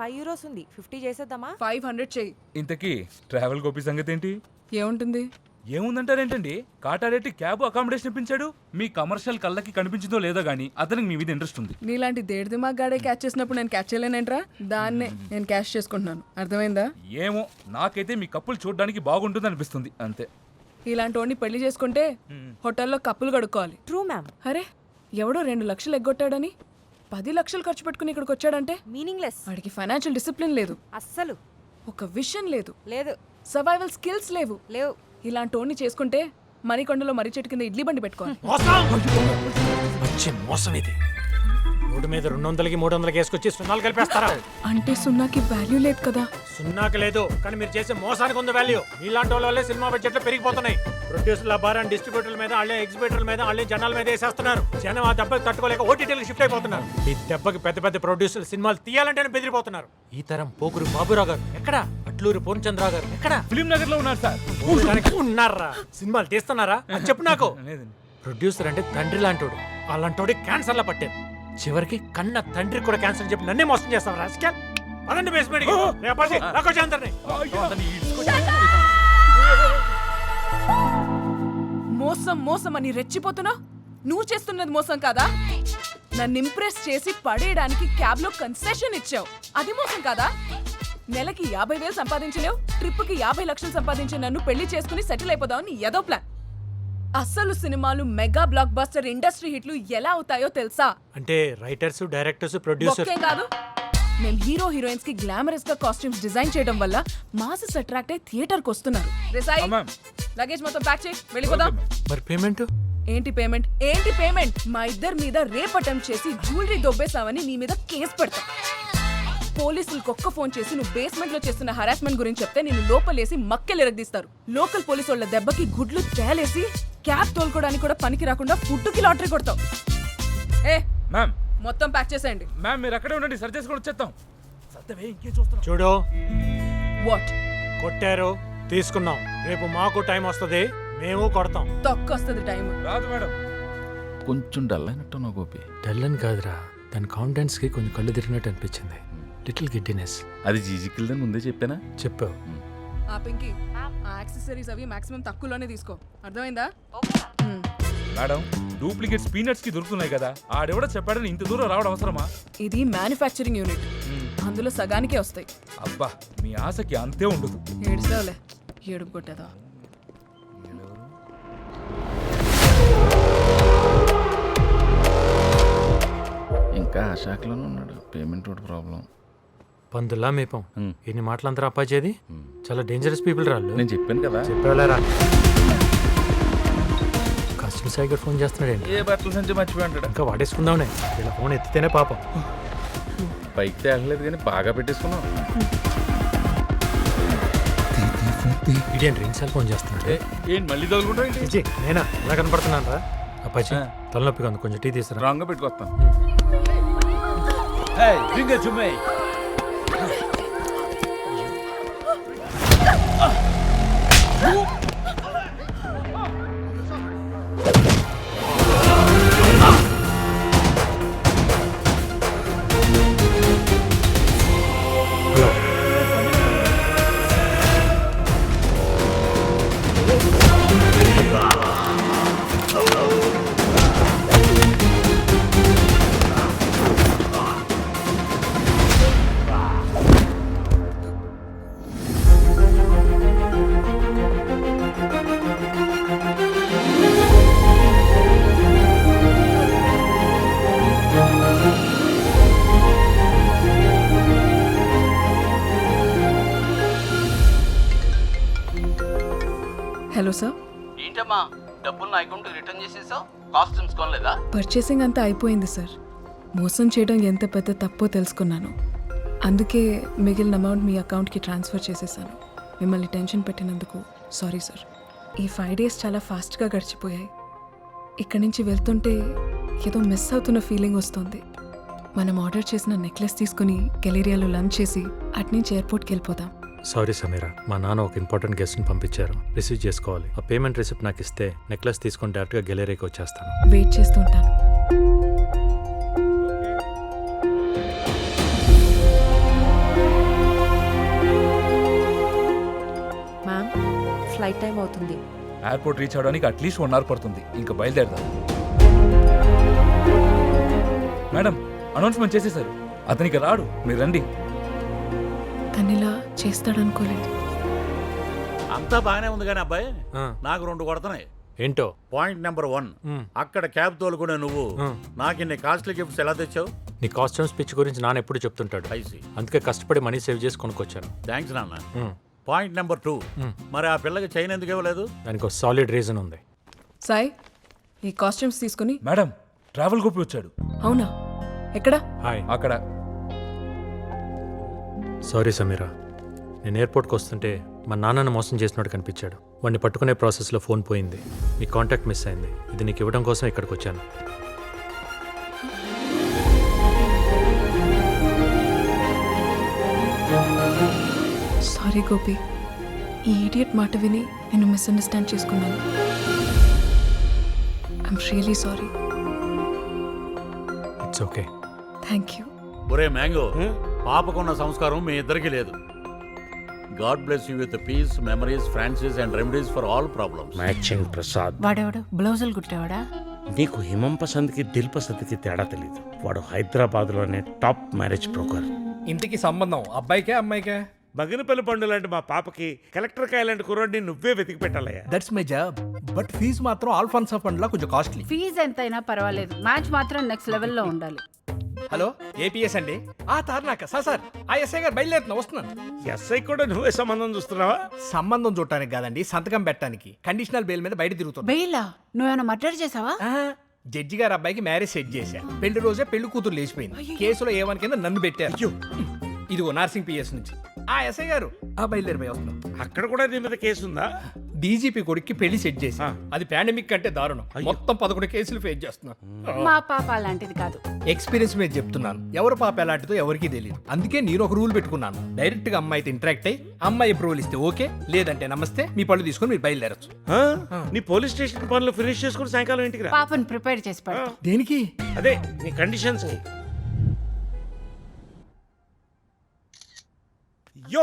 €5 ఉంది. 50 చేసేద్దామా? 500 చెయ్యి. ఇంతకీ ట్రావెల్ గోపి సంగతి ఏంటి? ఏముంటుంది? ఏముందంటారేంటండి? కాటారెడ్డి క్యాబ్ అకామిడేషన్ ఇప్పించాడు. మీ కమర్షియల్ కళ్ళకి కనిపించిందో లేదో గానీ అతనికి మీ మీద ఇంట్రెస్ట్ ఉంది. నీలాంటి దేడి దిమాగ్ గాడే క్యాచ్ చేసినప్పుడు నేను క్యాచ్ చేయలేనేంట్రా? దాన్నే నేను క్యాచ్ చేసుకుంటున్నాను. అర్థమైందా? ఏమో, నాకైతే మీ కప్పులు చూడడానికి బాగుంటుంది అనిపిస్తుంది అంతే. ఇలాంటి వాడిని పెళ్లి చేసుకుంటే హోటల్లో కప్పులు కడుక్కోవాలి. True ma'am. అరే ఎవడో 2 లక్షలు ఎగ్గొట్టాడని 10 లక్షలు ఖర్చు పెట్టుకుని ఇక్కడికి వచ్చాడంటే మీనింగ్లెస్. వాడికి ఫైనాన్షియల్ డిసిప్లిన్ లేదు, అస్సలు ఒక విషన్ లేదు, లేదు. సర్వైవల్ స్కిల్స్ లేవు. లేవు. ఇలాంటి వాడిని చేసుకుంటే మణికొండలో మర్రి చెట్టు కింద ఇడ్లీ బండి పెట్టుకోవాలి. మంచి మోసం ఇది. 3 మీద 200కి 300కి వేసుకొచ్చి సున్నాలు కలిపేస్తారా? అంటే సున్నాకి వాల్యూ లేదు కదా? సున్నాకి లేదు, కానీ మీరు చేసే మోసానికి ఉంది వాల్యూ. మీలాంటి వాళ్ళ వల్లే సినిమా బడ్జెట్లు పెరిగిపోతున్నాయి. ప్రొడ్యూసర్ల భారాన్ని డిస్ట్రిబ్యూటర్ల మీద, వాళ్ళే ఎగ్జిబిటర్ల మీద, వాళ్ళే జనాల మీద వేసేస్తున్నారు. జనం ఆ దెబ్బకి తట్టుకోలేక ఓటీటీలకు షిఫ్ట్ అయిపోతున్నారు. ఈ దెబ్బకి పెద్ద పెద్ద ప్రొడ్యూసర్లు సినిమాలు తీయాలంటేనే బెదిరిపోతున్నారు. ఈ తరం పోకురు బాబురావు గారు ఎక్కడ? అట్లూరి పూర్ణచంద్రరావు గారు ఎక్కడ? ఫిలిం నగర్ లో ఉన్నారు సార్. ఉన్నారా? సినిమాలు తీస్తున్నారా? అది చెప్పు నాకు. ప్రొడ్యూసర్ అంటే తండ్రి లాంటోడు. అలాంటోడి క్యాన్సర్ లా పట్టారు. చివరికి కన్న తండ్రి కూడా క్యాన్సర్ చెప్పి నన్నే మోసం చేస్తాను. రాజకీయాలు అదండి బేస్మెంట్. మోసం మోసం అని రెచ్చిపోతున్నా? నువ్వు చేస్తున్నది మోసం కాదా? నన్ను ఇంప్రెస్ చేసి పడేయడానికి క్యాబ్ లో కన్సెషన్ ఇచ్చావు, అది మోసం కాదా? నెలకి 50,000 సంపాదించలేవు, ట్రిప్ కి 50 లక్షలు సంపాదించి నన్ను పెళ్లి చేసుకుని సెటిల్ అయిపోదామని ఏదో ప్లాన్. అసలు సినిమాలు మెగా బ్లాక్ బస్టర్ ఇండస్ట్రీ హిట్లు ఎలా అవుతాయో తెలుసా? అంటే రైటర్స్, డైరెక్టర్స్, ప్రొడ్యూసర్స్ కాదు. మేము హీరో హీరోయిన్స్ కి గ్లామరస్ గా కాస్ట్యూమ్స్ డిజైన్ చేయడం వల్ల మాసెస్ అట్రాక్ట్ అయ్యి థియేటర్ కు వస్తున్నారు. లగేజ్ మొత్తం ప్యాక్ చేయి, వెళ్ళిపోదాం. మరి పేమెంట్ ఏంటి పేమెంట్? ఏంటి పేమెంట్? మా ఇద్దరి మీద రేప్ అటెంప్ట్ చేసి జ్యువెలరీ దొబ్బేసావని నీ మీద కేసు పెడతా. పోలీసులకు ఒక్క ఫోన్ చేసి నువ్వు బేస్మెంట్ లో చేస్తున్న హరాస్మెంట్ గురించి చెప్తే నేను లోపలేసి మక్కెలు ఎరగదీస్తారు. లోకల్ పోలీసు వాళ్ళ దెబ్బకి గుడ్లు తేలేసి క్యాబ్ తోలుకోవడానికి కూడా పనికి రాకుండా ఫుడ్కి లాటరీ కొడతావు. ఏ మ్యామ్, మొత్తం ప్యాక్ చేసేయండి. మ్యామ్ మీరు అక్కడే ఉండండి, సరి చేసుకొని వచ్చేస్తాం. ఇంకేం చూస్తున్నాం? చూడు, వాట్ కొట్టారు, తీసుకున్నాం. రేపు మాకు టైం వస్తుంది, మేము కొడతాం. తొక్కొస్తుంది టైం. రాదు మేడం. కొంచెం డల్ అయినట్టు నా గోపి. డల్ అని కాదురా, దాని కాన్ఫిడెన్స్ కి కొంచెం కళ్ళు తిరిగినట్టు అనిపించింది. Little giddiness. అది జీజికిల్దని ముందే చెప్పానా? చెప్పావు. ఆ పింకీ, ఆ యాక్సెసరీస్ అవి మాక్సిమం తక్కువలోనే తీసుకో, అర్థమైందా? మేడం, డూప్లికేట్స్ పీనట్స్ కి దొరుకుతున్నాయి కదా, ఆడెవడో చెప్పాడని ఇంత దూరం రావడం అవసరమా? ఇది మ్యానుఫ్యాక్చరింగ్ యూనిట్, అందులో సగానికే వస్తాయి. అబ్బా, మీ ఆశకి అంతే ఉండదు. ఏడుస్తావులే, ఏడుపు కొట్టేదా. ఇంకా ఆ శాఖలోనే ఉన్నాడు. పేమెంట్ ఒకటి ప్రాబ్లం. పందుల్లా మేపం. ఎన్ని మాటలంతా అప్పాచేది. చాలా డేంజరస్ పీపుల్ రాళ్ళు. నేను చెప్పాను కదా. చెప్పావులేరా. కస్టమర్ సైగర్ ఫోన్ చేస్తున్నాడు. ఏ బట్టల సంచి మర్చిపోయి ఉంటాడు. ఇంకా వాడేసుకుందామనే, ఇలా ఫోన్ ఎత్తితేనే పాపం. పైకి తేగలేదు కానీ బాగా పెట్టేసుకున్నాం. ఇదేంటి రింగ్ ఫోన్ చేస్తున్నాడు. ఏంటి మళ్ళీ తగులుకుంటా? నేనా ఎలా కనపడుతున్నాను రా? అప్పాచి తలనొప్పిగా ఉంది, కొంచెం టీ తీసుకురా. రాంగ్ గా పెట్టుకొస్తాను. Hello sir. ఏంటమ్మా, డబ్బులు నా అకౌంట్ రిటర్న్ చేసేసావు? కాస్ట్యూమ్స్ కొనలేదా? పర్చేసింగ్ అంతా అయిపోయింది సార్. మోసం చేయడం ఎంత పెద్ద తప్పో తెలుసుకున్నాను. అందుకే మిగిలిన అమౌంట్ మీ అకౌంట్కి ట్రాన్స్ఫర్ చేసేసాను. మిమ్మల్ని టెన్షన్ పెట్టినందుకు సారీ సార్. ఈ 5 days చాలా ఫాస్ట్గా గడిచిపోయాయి. ఇక్కడి నుంచి వెళ్తుంటే ఏదో మిస్ అవుతున్న ఫీలింగ్ వస్తుంది. మనం ఆర్డర్ చేసిన నెక్లెస్ తీసుకుని గెలేరియాలో లంచ్ చేసి అట్నుంచి ఎయిర్పోర్ట్కి వెళ్ళిపోదాం. సారీ సమీరా, మా నాన్న ఒక ఇంపార్టెంట్ గెస్ట్ని పంపించారు, రిసీవ్ చేసుకోవాలి. ఆ పేమెంట్ రిసిప్ట్ నాకు ఇస్తే నెక్లెస్ తీసుకొని డైరెక్ట్గా గెలేరీకి వచ్చేస్తాను. వెయిట్ చేస్తుంటాను. ఫ్లైట్ టైం అవుతుంది. ఎయిర్పోర్ట్ రీచ్ అవడానికి అట్లీస్ట్ 1 అవర్ పడుతుంది. ఇంకా బయలుదేరదాం. మేడం, అనౌన్స్మెంట్ చేసేసారు. అతనికి రాడు, మీరు రండి. తను ఇలా చేస్తాడనుకోలేదు. అంతా బాగానే ఉంది కానీ అబ్బాయి ఆ. నాకు 2 కొడుతున్నాయి. ఏంటో పాయింట్ నెంబర్ 1, అక్కడ క్యాబ్ తోలుకునే నువ్వు నాకు ఇన్ని కాస్ట్లీ గిఫ్ట్స్ ఎలా తెచ్చావు? నీ కాస్ట్యూమ్ స్పిచ్ గురించి నాన్న ఎప్పుడు చెప్తుంటాడు. ఐసి, అందుకే కష్టపడి మనీ సేవ్ చేసి కొనుక్కొచ్చాను. థ్యాంక్స్ నాన్న. పాయింట్ నెంబర్ 2, మరి ఆ పిల్లకి చైన్ ఎందుకు ఇవ్వలేదు? దానికి ఒక సాలిడ్ రీజన్ ఉంది. సాయి, ఈ కాస్ట్యూమ్స్ తీసుకుని. మేడం, ట్రావెల్ గోపి వచ్చాడు. అవునా? ఎక్కడా? హాయ్. అక్కడ. సారీ సమీరా, నేను ఎయిర్పోర్ట్కి వస్తుంటే మా నాన్నను మోసం చేసినట్టు కనిపించాడు. వాడిని పట్టుకునే ప్రాసెస్లో ఫోన్ పోయింది. మీ కాంటాక్ట్ మిస్ అయింది. ఇది నీకు ఇవ్వడం కోసం ఇక్కడికి వచ్చాను. సారీ గోపి, ఈ ఈడియట్ మాట విని నేను మిస్అండర్స్టాండ్ చేసుకున్నాను. I'm really sorry. It's okay. Thank you. ఒరే మ్యాంగో, పాపకున్న సంస్కారం మీ ఇద్దరికి లేదు. God bless you with peace, memories, Francis and remedies for all problems. Matching Prasad. వాడేవాడు బ్లౌజులు కుట్టేవాడా? నీకు హిమం పసంద్కి దిల్ పసంద్కి తేడా తెలీదు. వాడు హైదరాబాద్లోనే టాప్ మ్యారేజ్ బ్రోకర్. ఇంటికి సంబంధం అబ్బాయికే అమ్మాయికే? బగినపల్లి పండు లాంటి మా పాపకి కలెక్టర్ కాయ లాంటి కుర్రాడిని నువ్వే వెతికి పెట్టాలయ్యా. That's my job. But fees మాత్రం ఆల్ఫాన్సా ఫండ్ లా కొంచెం కాస్ట్లీ. ఫీజు ఎంతైనా పర్వాలేదు, మ్యాచ్ మాత్రం నెక్స్ట్ లెవెల్లో ఉండాలి. హలో, ఏపీఎస్ అండి. తార్నాక సార్ ఆ ఎస్ఐ గారు బయలుదేరుతున్నా, వస్తున్నాను. ఎస్ఐ కూడా నువ్వే సంబంధం చూస్తున్నావా? సంబంధం చూడటానికి కాదండి, సంతకం పెట్టడానికి. కండిషనల్ బెయిల్ మీద బయట తిరుగుతున్నా. బెయిలా? నువ్వేమైనా మర్డర్ చేసావా? జడ్జి గారు అబ్బాయికి మ్యారేజ్ సెట్ చేశా. పెళ్లి రోజే పెళ్లి కూతురు లేచిపోయింది. కేసులో ఏమని కింద నన్ను పెట్టారు. ఇదిగో నార్సింగ్ పిఎస్ నుంచి. ఎస్ఐ గారు బయలుదేరిపోయి వస్తున్నాం. అక్కడ కూడా నీ మీద కేసు ఉందా? డీజీపీ కొడుక్కి పెళ్లి సెట్ చేసి, అది పాండమిక్ కంటే దారుణం. మొత్తం 11 కేసులు ఫేస్ చేస్తున్నాం. మా పాప అలాంటిది కాదు. ఎక్స్పీరియన్స్ మీద చెప్తున్నాను. ఎవరు పాప ఎలాంటిదో ఎవరికీ తెలియదు. అందుకే నేను ఒక రూల్ పెట్టుకున్నాను. డైరెక్ట్ గా అమ్మాయితో ఇంటరాక్ట్ అయ్యి అమ్మాయి అప్రూవల్ ఇస్తే ఓకే, లేదంటే నమస్తే, మీ పళ్ళు తీసుకొని మీరు బయలుదేరచ్చు. నీ పోలీస్ స్టేషన్ పనులు ఫినిష్ చేసుకుని సాయంకాలం ఇంటికి రా. పాపను ప్రిపేర్ చేసి పెడతా. దేనికి? అదే నీ కండిషన్స్ కి. యో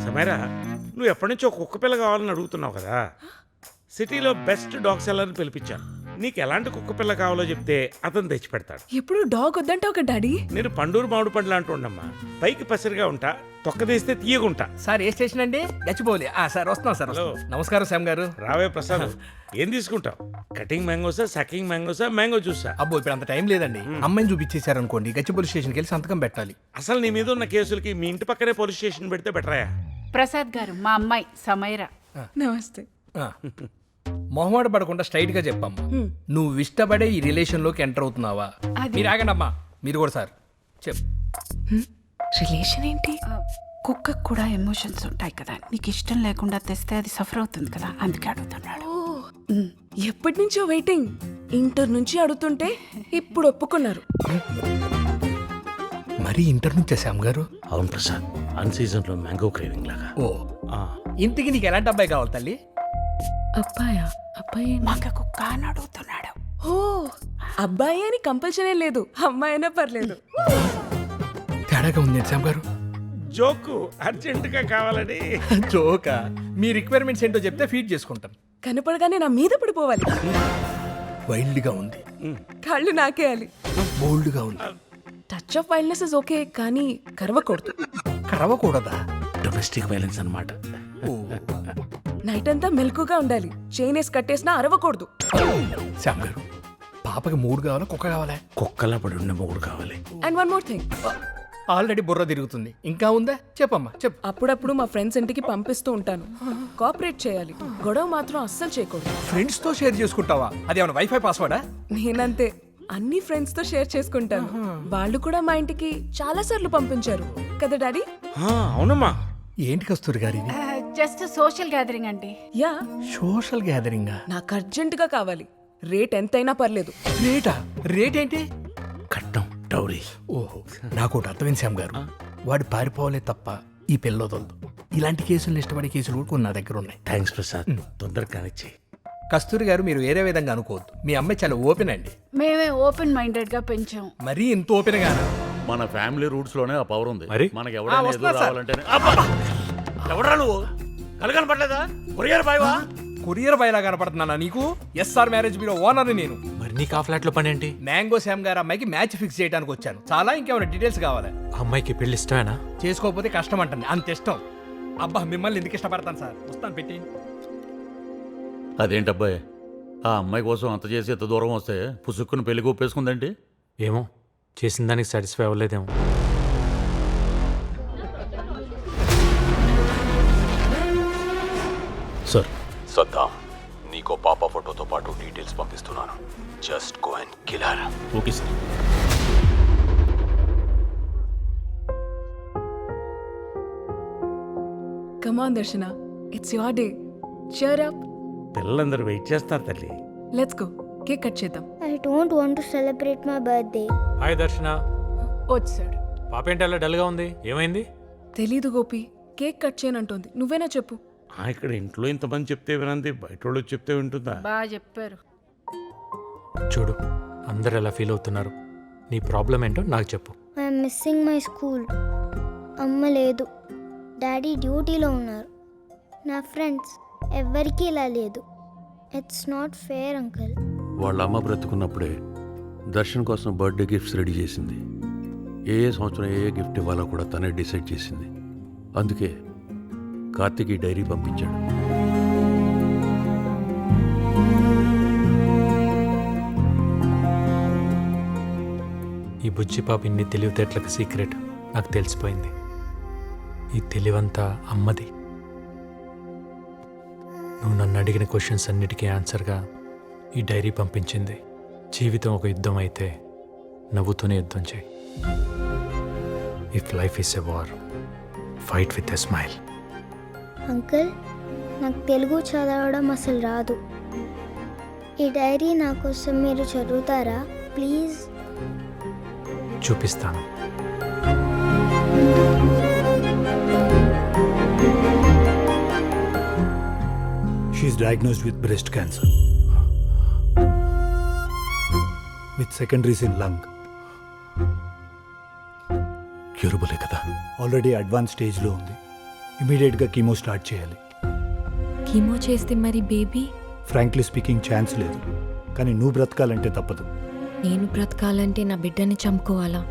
సమీరా, నువ్వు ఎప్పటి నుంచో కుక్క పిల్ల కావాలని అడుగుతున్నావు కదా. సిటీలో బెస్ట్ డాగ్ సెల్లర్ని పిలిపించాను. నీకు ఎలాంటి కుక్క పిల్ల కావాలో చెప్తే అతను తెచ్చి పెడతాడు. ఎప్పుడు డాగ్ వద్దంటే ఒక డాడీ. నేను పండూరు మామిడి పండ్లు అంటూ ఉండమ్మా. పైకి పసిరిగా ఉంటా, తొక్క తీస్తే తీయగుంటా. సార్ ఏ స్టేషన్ అండి? గచ్చిపోలే. సార్ వస్తున్నాం సార్. హలో. నమస్కారం శ్యామ్ గారు. రావే ప్రసాద్, ఏం తీసుకుంటావు? కటింగ్ మ్యాంగోసా, సకింగ్ మ్యాంగోసా, మ్యాంగో జ్యూసా? అబ్బో, ఇప్పుడు అంత టైం లేదండి. అమ్మాయిని చూపించేశారు అనుకోండి, గచ్చిపోలి స్టేషన్కి వెళ్ళి సంతకం పెట్టాలి. అసలు నీ మీద ఉన్న కేసులకి మీ ఇంటి పక్కనే పోలీస్ స్టేషన్ పెడితే బెటరాయా? ప్రసాద్ గారు, మా అమ్మాయి సమైరా. నమస్తే. మొహమాట పడకుండా స్ట్రైట్ గా చెప్పమ్మా, నువ్వు ఇష్టపడే ఈ రిలేషన్ లోకి ఎంటర్ అవుతున్నావా? మీరు ఆగండి అమ్మా, మీరు కూడా సార్ చెప్పు. రిలేషన్ ఏంటి? కుక్కకు కూడా ఎమోషన్స్ ఉంటాయి కదా. నీకు ఇష్టం లేకుండా తెస్తే అది సఫర్ అవుతుంది కదా, అందుకే అడుగుతున్నాడు. ఎప్పటి నుంచో వెయిటింగ్. ఇంటర్ నుంచి అడుగుతుంటే ఇప్పుడు ఒప్పుకున్నారు. మరి ఇంటర్ నుంచే శ్యామ్ గారు? అవును ప్రసాద్, అన్ సీజన్ లో మ్యాంగో క్రేవింగ్ లాగా. ఓ, ఇంటికి నీకు ఎలాంటి అబ్బాయి కావాలి తల్లి? అబ్బాయా? అబ్బాయి మగ కుక్క అని అడుగుతున్నాడు. ఓ, అబ్బాయి అని కంపల్సరీ లేదు, అమ్మాయి అయినా పర్లేదు. తేడాగా ఉంది శ్యామ్ గారు. జోకు అర్జెంట్ గా కావాలని. జోకా? మీ రిక్వైర్మెంట్స్ ఏంటో చెప్తే ఫీడ్ చేసుకుంటాం. కనపడగానే నా మీద పడిపోవాలి. వైల్డ్ గా ఉంది, కాళ్ళు నాకేయాలి. బోల్డ్ గా ఉంది. Touch of wildness is okay, కానీ కరవకూడదు. కరవకూడదా? డొమెస్టిక్ వైలెన్స్ అన్నమాట. నైట్ అంతా మెలకుగా ఉండాలి. చైన్ వేసి కట్టేసినా అరవకూడదు. శ్యామ్ గారు, పాపకి 3 కావాలా, కుక్క కావాలా? కుక్కలా పడి ఉండే మొగుడు కావాలి. And one more thing, already బుర్ర తిరుగుతుంది, ఇంకా ఉందా? చెప్పమ్మా చెప్పు. అప్పుడప్పుడు మా ఫ్రెండ్స్ ఇంటికి పంపిస్తూ ఉంటాను. కోఆపరేట్ చేయాలి, గొడవ మాత్రం అస్సలు చేయకూడదు. ఫ్రెండ్స్ తో షేర్ చేసుకుంటావా? అదేమన్నా వైఫై పాస్వర్డా? నేనంతే, అన్ని ఫ్రెండ్స్ తో షేర్ చేసుకుంటాను. వాళ్ళు కూడా మా ఇంటికి చాలా సార్లు పంపించారు కదా డాడీ? అవునమ్మా. ఏంటి కస్తూరి గారు ఇది? జస్ట్ సోషల్ గ్యాదరింగ్ అండి. Yeah, social gathering. నాకు అర్జెంటుగా కావాలి. రేట్ ఎంతైనా పర్లేదు. రేటా? రేట్ ఏంటి? కట్నం, డౌరీ. ఓహో, నాకు ఒకటి అర్థమైంది శ్యామ్ గారు. వాడు పారిపోవాలే తప్ప ఈ పిల్లదొద్దు. ఇలాంటి కేసులు ఇష్టపడే కేసులు కూడా కొన్ని నా దగ్గర ఉన్నాయి. థ్యాంక్స్ ప్రసాద్, తొందరగా కానిచ్చి. కస్తూరి గారు, మీరు వేరే విధంగా అనుకోవద్దు. మీ అమ్మాయి చాలా ఓపెన్ అండి. మేమే ఓపెన్ మైండెడ్ గా పెంచాం. మరీ ఇంత ఓపెన్ గా? మన ఫ్యామిలీ రూట్స్ లోనే ఆ పవర్ ఉంది. మరి? మనకి ఎవరైనా వస్తున్నా ఎదురు సార్. రావాలంటే ఎవడరా నువ్వు కనపడలేదా కొరియర్ బాయ్వా కొరియర్ బయలా కనపడుతున్నానా నీకు? ఎస్ఆర్ మ్యారేజ్ బ్యూరో ఓనర్ని నేను. మరి నీకు ఆ ఫ్లాట్ లో పని ఏంటి? మ్యాంగో శ్యామ్ గారు అమ్మాయికి మ్యాచ్ ఫిక్స్ చేయడానికి వచ్చాను. చాలా ఇంకేమైనా డీటెయిల్స్ కావాలి? ఆ అమ్మాయికి పెళ్లి ఇష్టమేనా? చేసుకోకపోతే కష్టం అంటుంది, అంత ఇష్టం. అబ్బా మిమ్మల్ని ఎందుకు ఇష్టపడతాను సార్, వస్తాను పెట్టి. అదేంటబ్బాయి ఆ అమ్మాయి కోసం అంత చేసి ఎంత దూరం వస్తే పుసుక్కుని పెళ్లి ఒప్పేసుకుందండి. ఏమో చేసిన దానికి సాటిస్ఫై అవ్వలేదేమో. సార్ సద్దాం, నీకో పాప ఫోటోతో పాటు డీటెయిల్స్ పంపిస్తున్నాను. Just go and kill her. Okay sir. Come on, Darshana. It's your day. Cheer up. పిల్లలందరూ వెయిట్ చేస్తారు తల్లి. Let's go. కేక్ కట్ చేద్దాం. I don't want to celebrate my birthday. Hi దర్శన. వచ్చాడు. పాప ఏంటి అలా డల్గా ఉంది, ఏమైంది? తెలీదు గోపి, కేక్ కట్ చేయనంటోంది. నువ్వేనా చెప్పు. ఇక్కడ ఇంట్లో ఇంతమంది చెప్తే వినంది, బయట వాళ్ళు చెప్తే వింటుందా? బాగా చెప్పారు. చూడు అందరు ఎలా ఫీల్ అవుతున్నారు. నీ ప్రాబ్లం ఏంటో నాకు చెప్పు. I'm missing my school. అమ్మ లేదు, డాడీ డ్యూటీలో ఉన్నారు. నా ఫ్రెండ్స్ ఎవ్వరికీ ఇలా లేదు. It's not fair uncle. వాళ్ళ అమ్మ బ్రతుకున్నప్పుడే దర్శన్ కోసం బర్త్డే గిఫ్ట్స్ రెడీ చేసింది. ఏ సంవత్సరం ఏ గిఫ్ట్ ఇవ్వాలో కూడా తనే డిసైడ్ చేసింది. అందుకే కార్తీక్ ఈ డైరీ పంపించాడు. ఈ బుజ్జి పాప ఇన్ని తెలివితేటలకు సీక్రెట్ నాకు తెలిసిపోయింది. ఈ తెలివంతా అమ్మది. నువ్వు నన్ను అడిగిన క్వశ్చన్స్ అన్నిటికీ ఆన్సర్గా ఈ డైరీ పంపించింది. జీవితం ఒక యుద్ధం అయితే నవ్వుతూనే యుద్ధం చేయి. If life is a war, fight with a smile. Uncle, నాకు తెలుగు చదవడం అసలు రాదు. ఈ డైరీ నా కోసం మీరు చదువుతారా ప్లీజ్? చూపిస్తాను. She is diagnosed with breast cancer with secondaries in lung. క్యూరబులే కదా? ఆల్రెడీ అడ్వాన్స్ స్టేజ్లో ఉంది. ఇమీడియట్గా కీమో స్టార్ట్ చేయాలి. కీమో చేస్తే మరి బేబీ? ఫ్రాంక్లీ స్పీకింగ్ ఛాన్స్ లేదు, కానీ నువ్వు బ్రతకాలంటే తప్పదు. నేను బ్రతకాలంటే నా బిడ్డని చంపుకోవాలా?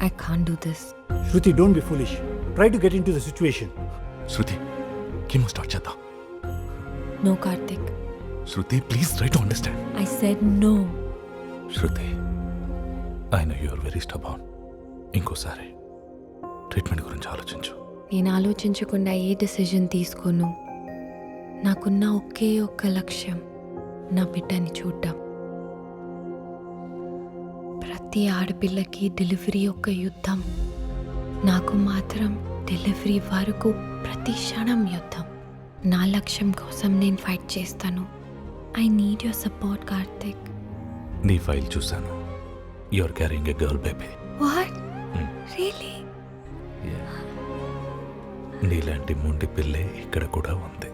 I can't do this. Shruti, don't be foolish. Try to get into the situation. Shruti, chemo start చేద్దాం. No Karthik. Shruti please try to understand. I said no. Shruti, I know you are very stubborn. ఇంకోసారి ట్రీట్మెంట్ గురించి ఆలోచించు. నేను ఆలోచించకుండా ఏ decision తీసుకోను. నాకున్న ఒకే ఒక్క లక్ష్యం నా బిడ్డని చూడ్డం. ప్రతి ఆడపిల్లకి డెలివరీ ఒక యుద్ధం. నాకు మాత్రం డెలివరీ వరకు ప్రతి క్షణం యుద్ధం. నా లక్ష్యం కోసం నేను ఫైట్ చేస్తాను. I need your support Karthik. నీ ఫైల్ చూశాను. You are carrying a girl baby. What? Really? నీలాంటి మొండి పిల్లే ఇక్కడ కూడా ఉంది.